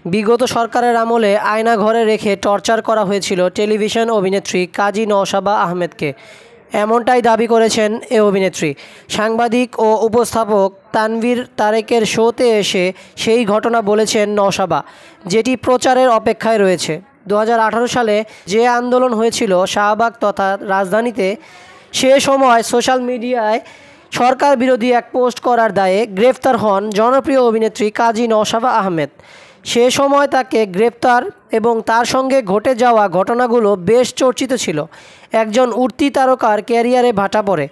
বিগত সরকারের আমলে আয়নাঘরে রেখে টর্চার করা হয়েছিল টেলিভিশন অভিনেত্রী কাজী নওশাবা আহমেদকে। এমনটাই দাবি করেছেন এ অভিনেত্রী। সাংবাদিক ও উপস্থাপক তানভীর তারেকের শোতে এসে সেই ঘটনা বলেছেন নওশাবা, যেটি প্রচারের অপেক্ষায় রয়েছে। 2018 সালে যে আন্দোলন হয়েছিল শাহবাগ তথা রাজধানীতে, সে সময় সোশ্যাল মিডিয়ায় সরকার বিরোধী এক পোস্ট করার দায়ে গ্রেফতার হন জনপ্রিয় অভিনেত্রী কাজী নওশাবা আহমেদ। সে সময় তাকে গ্রেপ্তার এবং তার সঙ্গে ঘটে যাওয়া ঘটনাগুলো বেশ চর্চিত ছিল। একজন উঠতি তারকার ক্যারিয়ারে ভাটা পড়ে,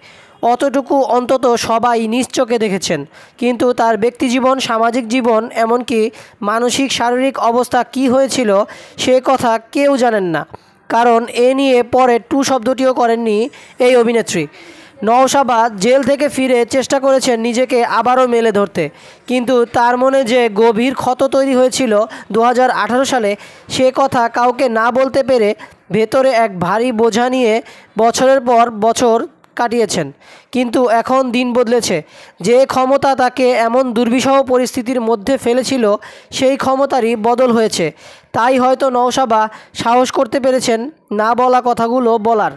অতটুকু অন্তত সবাই নিজ চোখে দেখেছেন। কিন্তু তার ব্যক্তিজীবন, সামাজিক জীবন, এমনকি মানসিক শারীরিক অবস্থা কী হয়েছিল সে কথা কেউ জানেন না। কারণ এ নিয়ে পরে টু শব্দটিও করেননি এই অভিনেত্রী। নওশাবা জেল থেকে ফিরে চেষ্টা করেছেন নিজেকে আবারও মেলে ধরতে, কিন্তু তার মনে যে গভীর ক্ষত তৈরি হয়েছিল 2018 সালে, সে কথা কাউকে না বলতে পেরে ভেতরে এক ভারী বোঝা নিয়ে বছরের পর বছর কাটিয়েছেন। কিন্তু এখন দিন বদলেছে। যে ক্ষমতা তাকে এমন দুর্বিষহ পরিস্থিতির মধ্যে ফেলেছিল, সেই ক্ষমতারই বদল হয়েছে। তাই হয়তো নওশাবা সাহস করতে পেরেছেন না বলা কথাগুলো বলার।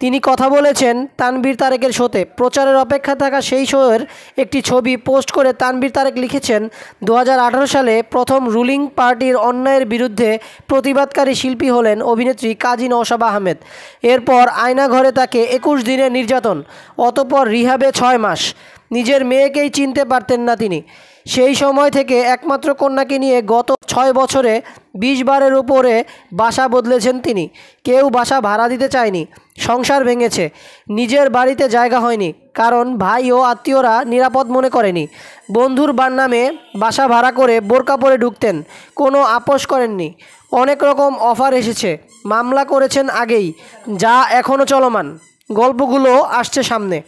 তিনি কথা বলেছেন তানভীর তারেকের শোতে। প্রচারের অপেক্ষায় থাকা সেই শোয়ের একটি ছবি পোস্ট করে তানভীর তারেক লিখেছেন, 2018 সালে প্রথম রুলিং পার্টির অন্যায়ের বিরুদ্ধে প্রতিবাদকারী শিল্পী হলেন অভিনেত্রী কাজী নওশাবা আহমেদ। এরপর আয়নাঘরে তাকে 21 দিনের নির্যাতন, অতঃপর রিহাবে 6 মাস। নিজের মেয়েকেই চিনতে পারতেন না তিনি। সেই সময় থেকে একমাত্র কন্যাকে নিয়ে গত 6 বছরে 20 বারের উপরে বাসা বদলেছেন তিনি। কেউ বাসা ভাড়া দিতে চায়নি, সংসার ভেঙেছে, নিজের বাড়িতে জায়গা হয়নি, কারণ ভাই ও আত্মীয়রা নিরাপদ মনে করেনি। বন্ধুর নামে বাসা ভাড়া করে বোরকা পরে ঢুকতেন, কোনো আপোষ করেননি। অনেক রকম অফার এসেছে, মামলা করেছেন আগেই, যা এখনও চলমান। গল্পগুলো আসছে সামনে।